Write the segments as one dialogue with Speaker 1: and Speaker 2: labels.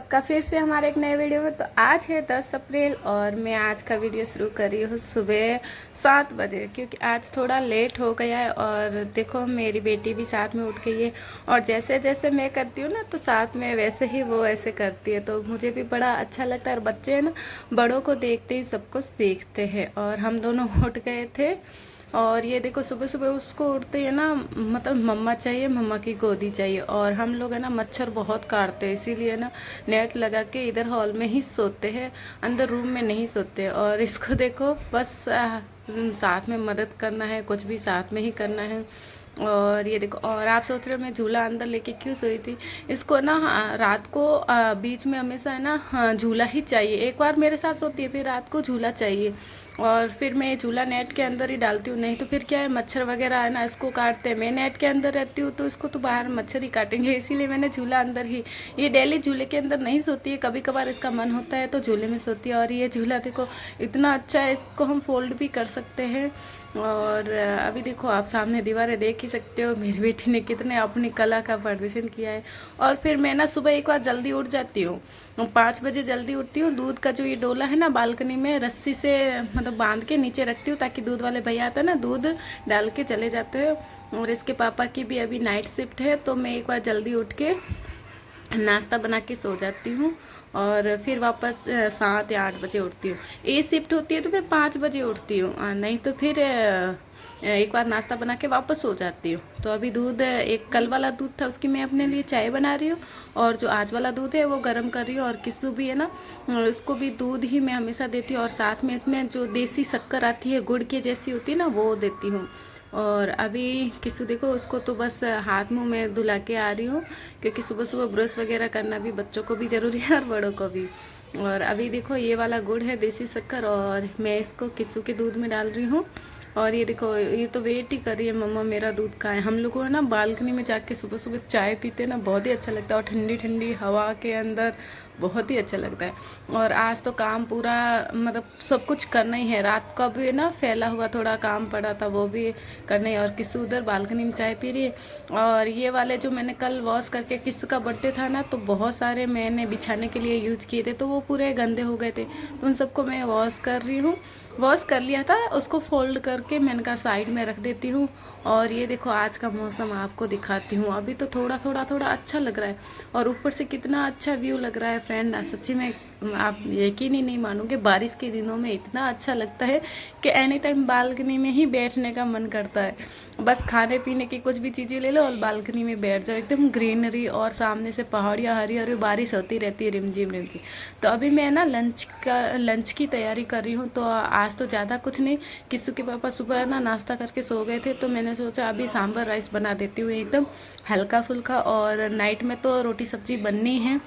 Speaker 1: सबका फिर से हमारे एक नए वीडियो में। तो आज है 10 अप्रैल और मैं आज का वीडियो शुरू कर रही हूँ सुबह 7 बजे, क्योंकि आज थोड़ा लेट हो गया है। और देखो मेरी बेटी भी साथ में उठ गई है और जैसे जैसे मैं करती हूँ ना तो साथ में वैसे ही वो ऐसे करती है, तो मुझे भी बड़ा अच्छा लगता है। और बच्चे हैं ना, बड़ों को देखते ही सब कुछ सीखते हैं। और हम दोनों उठ गए थे और ये देखो सुबह सुबह उसको उठते ही ना, मतलब मम्मा चाहिए, मम्मा की गोदी चाहिए। और हम लोग है ना मच्छर बहुत काटते हैं, इसीलिए ना नेट लगा के इधर हॉल में ही सोते हैं, अंदर रूम में नहीं सोते। और इसको देखो बस साथ में मदद करना है, कुछ भी साथ में ही करना है। और ये देखो, और आप सोच रहे हो मैं झूला अंदर लेके क्यों सोई थी। इसको ना रात को बीच में हमेशा है ना झूला ही चाहिए। एक बार मेरे साथ सोती है, फिर रात को झूला चाहिए। और फिर मैं झूला नेट के अंदर ही डालती हूँ, नहीं तो फिर क्या है मच्छर वगैरह है ना इसको काटते हैं। मैं नेट के अंदर रहती हूँ तो इसको तो बाहर मच्छर ही काटेंगे, इसीलिए मैंने झूला अंदर ही। ये डेली झूले के अंदर नहीं सोती है, कभी कभार इसका मन होता है तो झूले में सोती है। और ये झूला देखो इतना अच्छा है, इसको हम फोल्ड भी कर सकते हैं। और अभी देखो आप सामने दीवारें देख ही सकते हो, मेरी बेटी ने कितने अपनी कला का प्रदर्शन किया है। और फिर मैं ना सुबह एक बार जल्दी उठ जाती हूँ, 5 बजे जल्दी उठती हूँ। दूध का जो ये डोला है ना बालकनी में रस्सी से मतलब बांध के नीचे रखती हूँ, ताकि दूध वाले भैया आते हैं ना दूध डाल के चले जाते हैं। और इसके पापा की भी अभी नाइट शिफ्ट है, तो मैं एक बार जल्दी उठ के नाश्ता बना के सो जाती हूँ। और फिर वापस 7 या 8 बजे उठती हूँ। ए शिफ्ट होती है तो मैं 5 बजे उठती हूँ, नहीं तो फिर एक बार नाश्ता बना के वापस सो जाती हूँ। तो अभी दूध, एक कल वाला दूध था उसकी मैं अपने लिए चाय बना रही हूँ, और जो आज वाला दूध है वो गर्म कर रही हूँ। और किस्सू भी है ना, उसको भी दूध ही मैं हमेशा देती हूँ। और साथ में इसमें जो देसी शक्कर आती है गुड़ के जैसी होती है ना, वो देती हूँ। और अभी किसी देखो उसको तो बस हाथ मुंह में धुला के आ रही हूँ, क्योंकि सुबह सुबह ब्रश वगैरह करना भी बच्चों को भी ज़रूरी है और बड़ों को भी। और अभी देखो ये वाला गुड़ है देसी शक्कर, और मैं इसको किस्सू के दूध में डाल रही हूँ। और ये देखो ये तो वेट ही कर रही है, मम्मा मेरा दूध कहाँ है। हम लोग को है ना बालकनी में जाके सुबह सुबह चाय पीते हैं ना, बहुत ही अच्छा लगता है। और ठंडी ठंडी हवा के अंदर बहुत ही अच्छा लगता है। और आज तो काम पूरा मतलब सब कुछ करना ही है। रात का भी ना फैला हुआ थोड़ा काम पड़ा था, वो भी करना है। और किस्सू उधर बालकनी में चाय पी रही है। और ये वाले जो मैंने कल वॉश करके, किस्सू का बर्थडे था ना तो बहुत सारे मैंने बिछाने के लिए यूज किए थे, तो वो पूरे गंदे हो गए थे, तो उन सबको मैं वॉश कर रही हूँ। वॉश कर लिया था, उसको फोल्ड करके मैंने कहा साइड में रख देती हूँ। और ये देखो आज का मौसम आपको दिखाती हूँ। अभी तो थोड़ा थोड़ा थोड़ा अच्छा लग रहा है, और ऊपर से कितना अच्छा व्यू लग रहा है फ्रेंड। सच्ची में आप यकीन ही नहीं मानोगे, बारिश के दिनों में इतना अच्छा लगता है कि एनी टाइम बालकनी में ही बैठने का मन करता है। बस खाने पीने की कुछ भी चीज़ें ले लो और बालकनी में बैठ जाओ, एकदम ग्रीनरी और सामने से पहाड़ियाँ हरी हरी, बारिश होती रहती है रिमझिम रिमझिम। तो अभी मैं ना लंच की तैयारी कर रही हूँ। तो आज तो ज़्यादा कुछ नहीं, किस्सू के पापा सुबह ना नाश्ता करके सो गए थे, तो मैंने सोचा अभी सांभर राइस बना देती हूँ, एकदम हल्का फुल्का। और नाइट में तो रोटी सब्जी बननी है।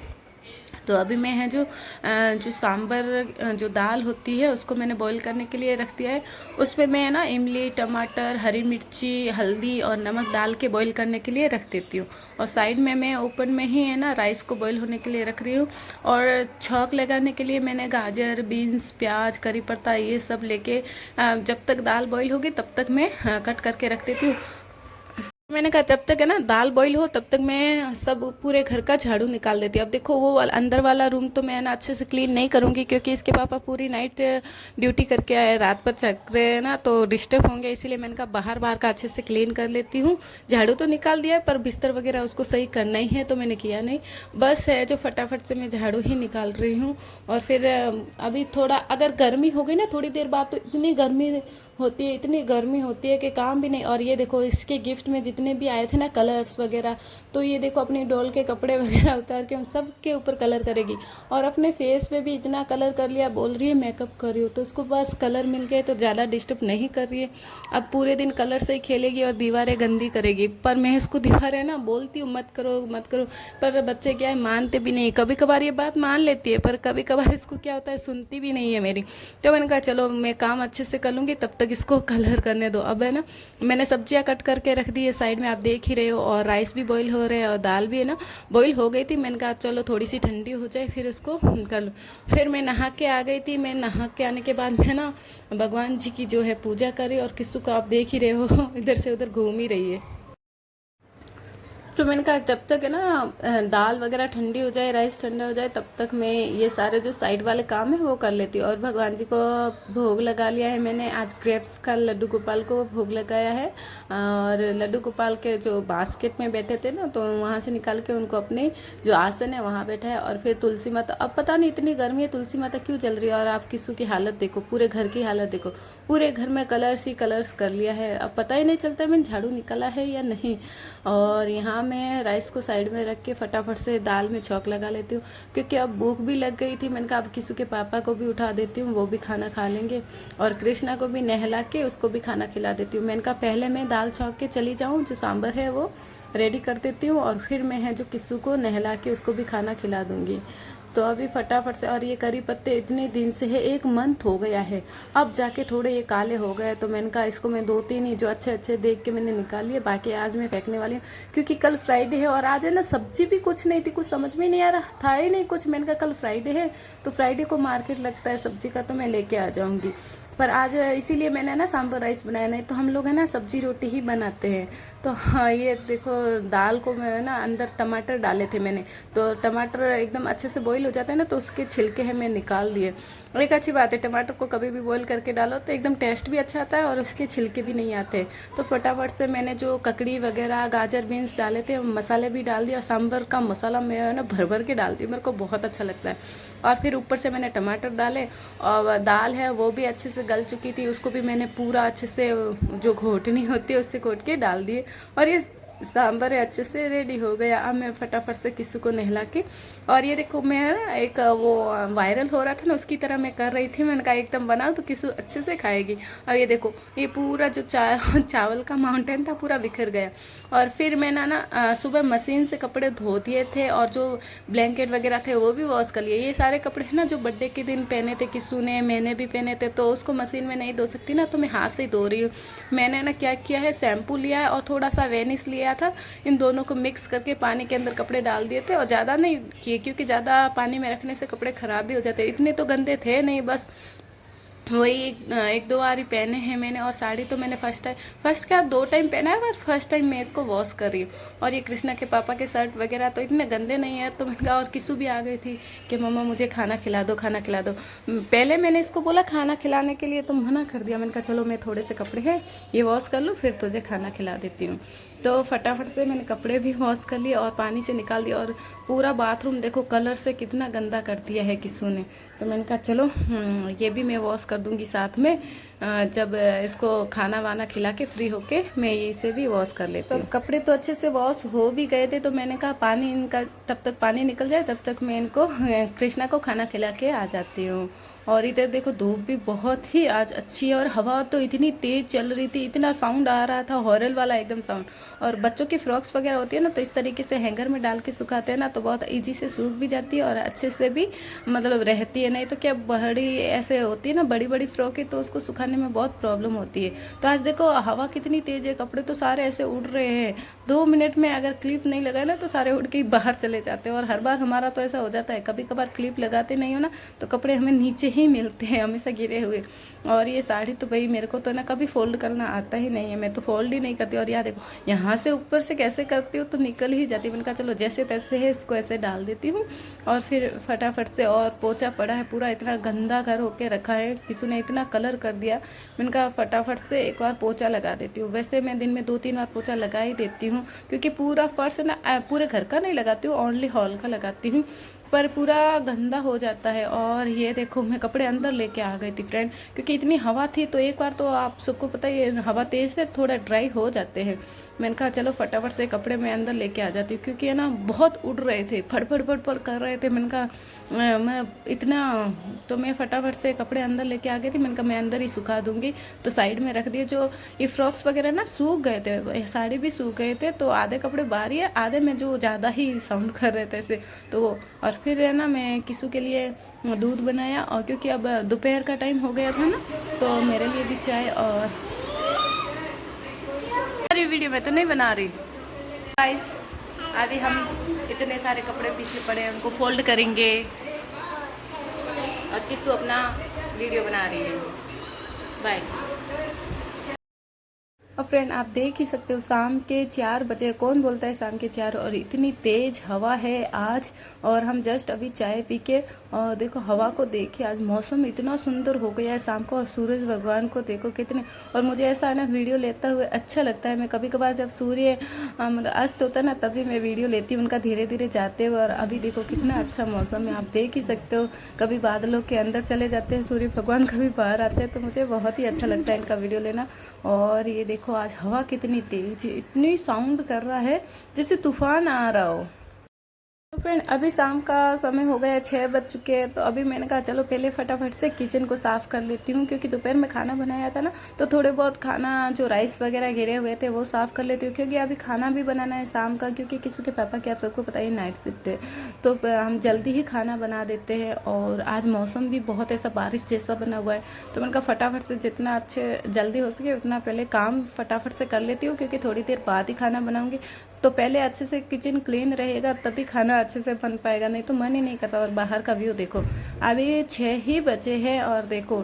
Speaker 1: तो अभी मैं है जो सांबर जो दाल होती है उसको मैंने बॉईल करने के लिए रख दिया है। उसमें मैं ना इमली, टमाटर, हरी मिर्ची, हल्दी और नमक डाल के बॉईल करने के लिए रख देती हूँ। और साइड में मैं ओपन में ही है ना राइस को बॉईल होने के लिए रख रही हूँ। और छौंक लगाने के लिए मैंने गाजर, बीन्स, प्याज, करी पत्ता ये सब लेके जब तक दाल बॉईल होगी तब तक मैं कट करके रख देती हूँ। मैंने कहा जब तक है ना दाल बॉईल हो तब तक मैं सब पूरे घर का झाड़ू निकाल देती हूँ। अब देखो वो अंदर वाला रूम तो मैं ना अच्छे से क्लीन नहीं करूँगी, क्योंकि इसके पापा पूरी नाइट ड्यूटी करके आए, रात पर चक रहे हैं ना तो डिस्टर्ब होंगे, इसीलिए मैंने कहा बाहर बाहर का अच्छे से क्लीन कर लेती हूँ। झाड़ू तो निकाल दिया है, पर बिस्तर वगैरह उसको सही करना ही है तो मैंने किया नहीं, बस है जो फटाफट से मैं झाड़ू ही निकाल रही हूँ। और फिर अभी थोड़ा अगर गर्मी हो गई ना थोड़ी देर बाद, तो इतनी गर्मी होती है, इतनी गर्मी होती है कि काम भी नहीं। और ये देखो इसके गिफ्ट में जितने भी आए थे ना कलर्स वगैरह, तो ये देखो अपनी डॉल के कपड़े वगैरह उतार के उन सब के ऊपर कलर करेगी। और अपने फेस पे भी इतना कलर कर लिया, बोल रही है मेकअप कर रही हूँ, तो उसको बस कलर मिल गए तो ज़्यादा डिस्टर्ब नहीं कर रही है। अब पूरे दिन कलर से ही खेलेगी और दीवारें गंदी करेगी। पर मैं इसको दीवारें ना बोलती हूँ मत करो मत करो, पर बच्चे क्या है मानते भी नहीं। कभी कभार ये बात मान लेती है, पर कभी कभार इसको क्या होता है सुनती भी नहीं है मेरी। तो मैंने कहा चलो मैं काम अच्छे से कर लूँगी, तब तक इसको कलर करने दो। अब है ना मैंने सब्जियां कट करके रख दी है साइड में, आप देख ही रहे हो। और राइस भी बॉईल हो रहे हैं और दाल भी है ना बॉईल हो गई थी। मैंने कहा चलो थोड़ी सी ठंडी हो जाए फिर उसको कर लो। फिर मैं नहा के आ गई थी। मैं नहा के आने के बाद मैं ना भगवान जी की जो है पूजा करी, और किस्सू को आप देख ही रहे हो इधर से उधर घूम ही रही है। तो मैंने कहा जब तक है ना दाल वगैरह ठंडी हो जाए, राइस ठंडा हो जाए, तब तक मैं ये सारे जो साइड वाले काम है वो कर लेती हूँ। और भगवान जी को भोग लगा लिया है मैंने। आज ग्रेप्स का लड्डू गोपाल को भोग लगाया है। और लड्डू गोपाल के जो बास्केट में बैठे थे ना, तो वहाँ से निकाल के उनको अपने जो आसन है वहाँ बैठा है। और फिर तुलसी माता, अब पता नहीं इतनी गर्मी है तुलसी माता क्यों जल रही है। और आप किसू की हालत देखो, पूरे घर की हालत देखो, पूरे घर में कलर्स ही कलर्स कर लिया है। अब पता ही नहीं चलता मैंने झाड़ू निकाला है या नहीं। और यहाँ मैं राइस को साइड में रख के फटाफट से दाल में छौंक लगा लेती हूँ, क्योंकि अब भूख भी लग गई थी। मैंने कहा अब किसी के पापा को भी उठा देती हूँ, वो भी खाना खा लेंगे। और कृष्णा को भी नहला के उसको भी खाना खिला देती हूँ। मैंने कहा पहले मैं दाल छौंक के चली जाऊँ, जो सांभर है वो रेडी कर देती हूँ, और फिर मैं है जो किस्सू को नहला के उसको भी खाना खिला दूँगी। तो अभी फटाफट से, और ये करी पत्ते इतने दिन से है, 1 मंथ हो गया है, अब जाके थोड़े ये काले हो गए। तो मैंने कहा इसको मैं 2-3 ही जो अच्छे अच्छे देख के मैंने निकाल लिए, बाकी आज मैं फेंकने वाली हूँ। क्योंकि कल फ्राइडे है और आज है ना सब्जी भी कुछ नहीं थी, कुछ समझ में नहीं आ रहा था ही नहीं कुछ। मैंने कहा कल फ्राइडे है तो फ्राइडे को मार्केट लगता है सब्जी का, तो मैं लेके आ जाऊँगी। पर आज इसीलिए मैंने ना सांभर राइस बनाया, नहीं तो हम लोग है ना सब्जी रोटी ही बनाते हैं। तो हाँ, ये देखो दाल को मैं ना अंदर टमाटर डाले थे मैंने, तो टमाटर एकदम अच्छे से बॉईल हो जाते हैं ना, तो उसके छिलके हैं मैं निकाल दिए। एक अच्छी बात है, टमाटर को कभी भी बॉईल करके डालो तो एकदम टेस्ट भी अच्छा आता है और उसके छिलके भी नहीं आते। तो फटाफट से मैंने जो ककड़ी वगैरह गाजर बीन्स डाले थे, मसाले भी डाल दिया। सांभर का मसाला मैं ना भर भर के डालती हूँ, मेरे को बहुत अच्छा लगता है। और फिर ऊपर से मैंने टमाटर डाले, और दाल है वो भी अच्छे से गल चुकी थी, उसको भी मैंने पूरा अच्छे से जो घोटनी होती है उससे घोट के डाल दिए। और ये सांभर अच्छे से रेडी हो गया। अब मैं फटाफट से किसी को नहला के, और ये देखो मैं ना एक वो वायरल हो रहा था ना, उसकी तरह मैं कर रही थी। मैंने कहा एकदम बनाओ तो किसी अच्छे से खाएगी। और ये देखो ये पूरा जो चावल का माउंटेन था पूरा बिखर गया। और फिर मैंने ना सुबह मशीन से कपड़े धो दिए थे, और जो ब्लैंकेट वगैरह थे वो भी वॉश कर लिए। ये सारे कपड़े हैं ना जो बर्थडे के दिन पहने थे किसू ने, मैंने भी पहने थे, तो उसको मशीन में नहीं धो सकती ना, तो मैं हाथ से ही धो रही हूँ। मैंने ना क्या किया है, शैम्पू लिया है और थोड़ा सा वेनिस लिया था, इन दोनों को मिक्स करके पानी के अंदर कपड़े डाल दिए थे। और ज़्यादा नहीं किए क्योंकि ज़्यादा पानी में रखने से कपड़े ख़राब भी हो जाते, इतने तो गंदे थे नहीं, बस वही 1-2 बार ही पहने हैं मैंने। और साड़ी तो मैंने फर्स्ट क्या 2 टाइम पहना है, पर फर्स्ट टाइम मैं इसको वॉश कर रही हूँ। और ये कृष्णा के पापा के शर्ट वगैरह तो इतने गंदे नहीं है, तो मैंने कहा, और किसू भी आ गई थी कि मम्मा मुझे खाना खिला दो, खाना खिला दो। पहले मैंने इसको बोला खाना खिलाने के लिए, तो मना कर दिया। मैंने कहा चलो मैं थोड़े से कपड़े हैं ये वॉश कर लूँ, फिर तुझे खाना खिला देती हूँ। तो फटाफट से मैंने कपड़े भी वॉश कर लिए और पानी से निकाल दिया। और पूरा बाथरूम देखो कलर से कितना गंदा कर दिया है किसू ने। तो मैंने कहा चलो ये भी मैं वॉश कर दूंगी साथ में, जब इसको खाना वाना खिला के फ्री होके मैं इसे भी वॉश कर लेती हूँ। तो कपड़े तो अच्छे से वॉश हो भी गए थे, तो मैंने कहा पानी इनका तब तक पानी निकल जाए, तब तक मैं इनको कृष्णा को खाना खिला के आ जाती हूँ। और इधर देखो धूप भी बहुत ही आज अच्छी है, और हवा तो इतनी तेज चल रही थी, इतना साउंड आ रहा था हॉरर वाला एकदम साउंड। और बच्चों की फ्रॉक्स वगैरह होती है ना, तो इस तरीके से हैंगर में डाल के सुखाते हैं ना, तो बहुत इजी से सूख भी जाती है और अच्छे से भी मतलब रहती है। नहीं तो क्या बड़ी ऐसे होती है ना बड़ी बड़ी फ्रॉकें, तो उसको सुखाने में बहुत प्रॉब्लम होती है। तो आज देखो हवा कितनी तेज है, कपड़े तो सारे ऐसे उड़ रहे हैं। 2 मिनट में अगर क्लिप नहीं लगाए ना, तो सारे उड़ के बाहर चले जाते हैं। और हर बार हमारा तो ऐसा हो जाता है, कभी कभार क्लिप लगाते नहीं हो ना, तो कपड़े हमें नीचे ही मिलते हैं हमेशा गिरे हुए। और ये साड़ी तो भाई मेरे को तो ना कभी फोल्ड करना आता ही नहीं है, मैं तो फोल्ड ही नहीं करती। और यहाँ देखो यहाँ से ऊपर से कैसे करती हूँ तो निकल ही जाती है। मैंने कहा चलो जैसे तैसे है इसको ऐसे डाल देती हूँ। और फिर फटाफट से, और पोछा पड़ा है पूरा, इतना गंदा घर होके रखा है, किसी ने इतना कलर कर दिया। मैंने कहा फटाफट से एक बार पोछा लगा देती हूँ। वैसे मैं दिन में 2-3 बार पोछा लगा ही देती हूँ, क्योंकि पूरा फर्श ना पूरे घर का नहीं लगाती हूँ, ओनली हॉल का लगाती हूँ, पर पूरा गंदा हो जाता है। और ये देखो मैं कपड़े अंदर लेके आ गई थी फ्रेंड, क्योंकि इतनी हवा थी। तो एक बार तो आप सबको पता ही है हवा तेज से थोड़ा ड्राई हो जाते हैं। मैंने कहा चलो फटाफट से कपड़े मैं अंदर लेके आ जाती हूँ, क्योंकि है ना बहुत उड़ रहे थे, फटफट फटफट कर रहे थे। मैंने कहा मैं इतना, तो मैं फटाफट से कपड़े अंदर लेके आ गई थी। मैंने कहा मैं अंदर ही सुखा दूंगी, तो साइड में रख दिए। जो ये फ्रॉक्स वगैरह ना सूख गए थे, साड़ी भी सूख गए थे, तो आधे कपड़े बाहर ही है, आधे में जो ज़्यादा ही साउंड कर रहे थे ऐसे, तो वो। और फिर है ना मैं किसू के लिए दूध बनाया, और क्योंकि अब दोपहर का टाइम हो गया था ना, तो मेरे लिए भी चाय। और सारी वीडियो में तो नहीं बना रही गाइस, अभी हम इतने सारे कपड़े पीछे पड़े हैं, उनको फोल्ड करेंगे। और किसू अपना वीडियो बना रही है, बाय। और फ्रेंड आप देख ही सकते हो शाम के 4 बजे, कौन बोलता है शाम के 4, और इतनी तेज़ हवा है आज। और हम जस्ट अभी चाय पी के और देखो हवा को देखिए, आज मौसम इतना सुंदर हो गया है शाम को। और सूरज भगवान को देखो कितने, और मुझे ऐसा है ना वीडियो लेता हुए अच्छा लगता है। मैं कभी कभार जब सूर्य मतलब अस्त होता है ना तभी मैं वीडियो लेती हूँ उनका धीरे धीरे जाते हुए। और अभी देखो कितना अच्छा मौसम है, आप देख ही सकते हो। कभी बादलों के अंदर चले जाते हैं सूर्य भगवान, कभी बाहर आते हैं, तो मुझे बहुत ही अच्छा लगता है इनका वीडियो लेना। और ये देखो आज हवा कितनी तेज, इतनी साउंड कर रहा है जैसे तूफान आ रहा हो। तो फ्रेंड अभी शाम का समय हो गया है, 6 बज चुके हैं। तो अभी मैंने कहा चलो पहले फटाफट से किचन को साफ़ कर लेती हूँ, क्योंकि दोपहर में खाना बनाया था ना, तो थोड़े बहुत खाना जो राइस वगैरह गिरे हुए थे वो साफ़ कर लेती हूँ, क्योंकि अभी खाना भी बनाना है शाम का, क्योंकि किसी के पापा के आप सबको पता ही नाइट शिफ्ट है, तो हम जल्दी ही खाना बना देते हैं। और आज मौसम भी बहुत ऐसा बारिश जैसा बना हुआ है, तो मैंने कहा फटाफट से जितना अच्छे जल्दी हो सके उतना पहले काम फटाफट से कर लेती हूँ, क्योंकि थोड़ी देर बाद ही खाना बनाऊँगी। तो पहले अच्छे से किचन क्लीन रहेगा तभी खाना अच्छे से बन पाएगा, नहीं तो मन ही नहीं करता। और बाहर का व्यू देखो, अभी 6 ही बजे हैं और देखो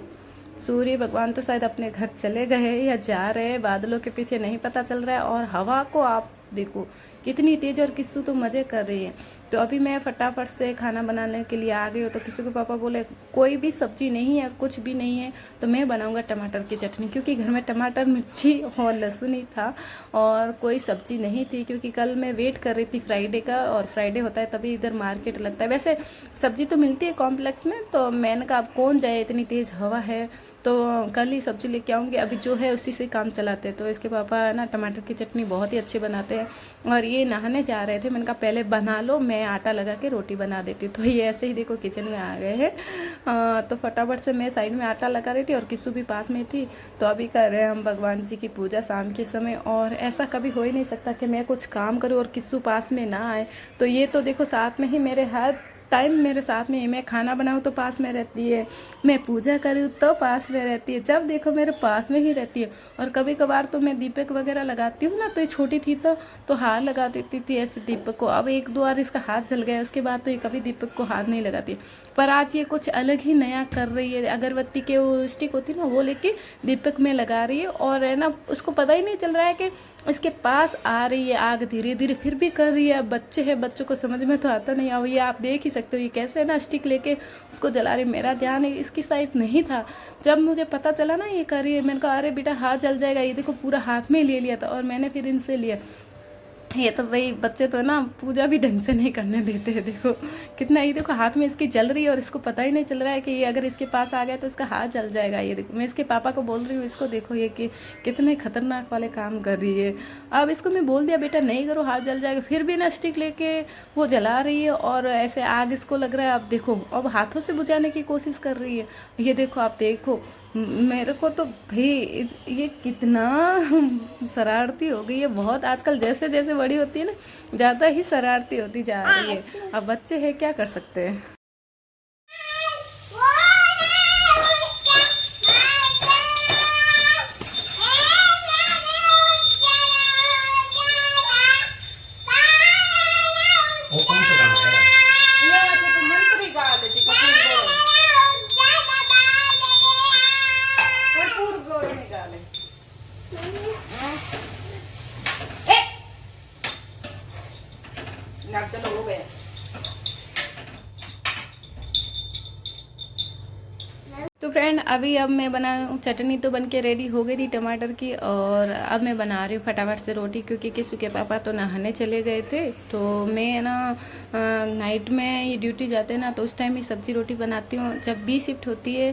Speaker 1: सूर्य भगवान तो शायद अपने घर चले गए हैं या जा रहे हैं, बादलों के पीछे नहीं पता चल रहा है। और हवा को आप देखो कितनी तेज, और किस्सू तो मज़े कर रही है। तो अभी मैं फटाफट से खाना बनाने के लिए आ गई हूँ। तो किसी के पापा बोले कोई भी सब्जी नहीं है, कुछ भी नहीं है, तो मैं बनाऊंगा टमाटर की चटनी, क्योंकि घर में टमाटर मिर्ची और लहसुन ही था और कोई सब्जी नहीं थी। क्योंकि कल मैं वेट कर रही थी फ्राइडे का, और फ्राइडे होता है तभी इधर मार्केट लगता है। वैसे सब्जी तो मिलती है कॉम्प्लेक्स में, तो मैंने कहा अब कौन जाए, इतनी तेज़ हवा है, तो कल ही सब्जी लेके आऊँगी, अभी जो है उसी से काम चलाते हैं। तो इसके पापा ना टमाटर की चटनी बहुत ही अच्छी बनाते हैं, और ये नहाने जा रहे थे। मैंने कहा पहले बना लो, मैं आटा लगा के रोटी बना देती। तो ये ऐसे ही देखो किचन में आ गए हैं। तो फटाफट से मैं साइड में आटा लगा रही थी और किस्सू भी पास में थी। तो अभी कर रहे हैं हम भगवान जी की पूजा शाम के समय, और ऐसा कभी हो ही नहीं सकता कि मैं कुछ काम करूँ और किस्सू पास में ना आए। तो ये तो देखो साथ में ही मेरे हर टाइम मेरे साथ में, मैं खाना बनाऊँ तो पास में रहती है, मैं पूजा करूँ तो पास में रहती है, जब देखो मेरे पास में ही रहती है। और कभी कभार तो मैं दीपक वगैरह लगाती हूँ ना, तो ये छोटी थी तो हाथ लगा देती थी ऐसे दीपक को। अब एक दो बार इसका हाथ जल गया, उसके बाद तो ये कभी दीपक को हाथ नहीं लगाती। पर आज ये कुछ अलग ही नया कर रही है, अगरबत्ती के वो स्टिक होती है ना, वो लेके दीपक में लगा रही है। और है ना उसको पता ही नहीं चल रहा है कि इसके पास आ रही है आग धीरे धीरे, फिर भी कर रही है। बच्चे हैं, बच्चों को समझ में तो आता नहीं। अब ये आप देख ही सकते हो ये कैसे है ना स्टिक लेके उसको जला रही। मेरा ध्यान इसकी साइड नहीं था, जब मुझे पता चला ना ये कर रही है, मैंने कहा अरे बेटा हाथ जल जाएगा। ये देखो पूरा हाथ में ले लिया था, और मैंने फिर इनसे लिया। ये तो भाई बच्चे तो ना पूजा भी ढंग से नहीं करने देते हैं। देखो कितना, ये देखो हाथ में इसकी जल रही है और इसको पता ही नहीं चल रहा है कि ये अगर इसके पास आ गया तो इसका हाथ जल जाएगा। ये देखो मैं इसके पापा को बोल रही हूँ, इसको देखो ये कि कितने खतरनाक वाले काम कर रही है। अब इसको मैं बोल दिया बेटा नहीं करो हाथ जल जाएगा, फिर भी ना स्टिक लेके वो जला रही है, और ऐसे आग इसको लग रहा है। अब देखो अब हाथों से बुझाने की कोशिश कर रही है। ये देखो आप देखो, मेरे को तो भाई ये कितना शरारती हो गई है बहुत आजकल, जैसे जैसे बड़ी होती है ना ज़्यादा ही शरारती होती जा रही है। अब बच्चे हैं क्या कर सकते हैं।
Speaker 2: वो कौन सा गाना है?
Speaker 1: ये अच्छा तो मंत्री गा लेती कपूर गोरे निकाले। ना चलो हो गया। तो फ्रेंड अभी अब मैं बना चटनी तो बनके रेडी हो गई थी टमाटर की, और अब मैं बना रही हूँ फटाफट से रोटी, क्योंकि किसू के पापा तो नहाने चले गए थे। तो मैं ना नाइट में ये ड्यूटी जाते हैं ना, तो उस टाइम ही सब्जी रोटी बनाती हूँ। जब भी शिफ्ट होती है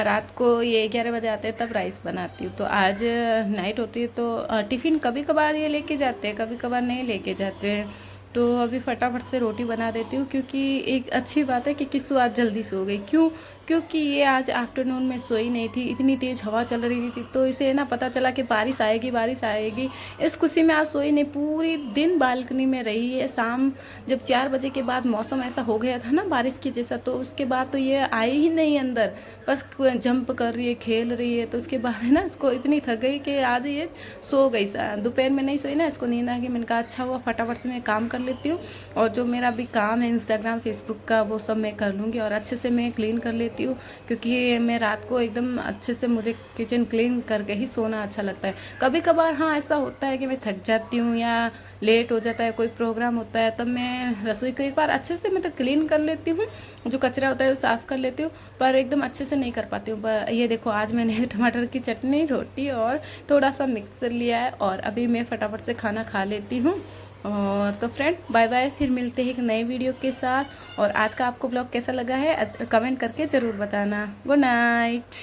Speaker 1: रात को ये 11 बजे आते हैं तब राइस बनाती हूँ। तो आज नाइट होती है तो टिफ़िन कभी कभार ये लेके जाते हैं, कभी कभार नहीं लेके जाते हैं। तो अभी फटाफट से रोटी बना देती हूँ, क्योंकि एक अच्छी बात है कि किस्सू आज जल्दी सो गई। क्योंकि ये आज आफ्टरनून में सोई नहीं थी, इतनी तेज़ हवा चल रही थी, तो इसे ना पता चला कि बारिश आएगी। इस खुशी में आज सोई नहीं, पूरी दिन बालकनी में रही है। शाम जब 4 बजे के बाद मौसम ऐसा हो गया था ना बारिश की जैसा, तो उसके बाद तो ये आई ही नहीं अंदर, बस जंप कर रही है, खेल रही है। तो उसके बाद है ना इसको इतनी थक गई कि आज ये सो गई। दोपहर में नहीं सोई ना, इसको नींद आ गई। मैंने कहा अच्छा हुआ फटाफट से मैं काम कर लेती हूँ, और जो मेरा भी काम है इंस्टाग्राम फेसबुक का वो सब मैं कर लूँगी, और अच्छे से मैं क्लीन कर लेती लेती हूँ, क्योंकि मैं रात को एकदम अच्छे से मुझे किचन क्लीन करके ही सोना अच्छा लगता है। कभी कभार हाँ ऐसा होता है कि मैं थक जाती हूँ या लेट हो जाता है, कोई प्रोग्राम होता है, तब मैं रसोई को एक बार अच्छे से मतलब क्लीन कर लेती हूँ, जो कचरा होता है वो साफ़ कर लेती हूँ, पर एकदम अच्छे से नहीं कर पाती हूँ। पर ये देखो आज मैंने टमाटर की चटनी, रोटी और थोड़ा सा मिक्सर लिया है और अभी मैं फटाफट से खाना खा लेती हूँ। और तो फ्रेंड बाय बाय, फिर मिलते हैं एक नए वीडियो के साथ। और आज का आपको ब्लॉग कैसा लगा है कमेंट करके ज़रूर बताना। Good night.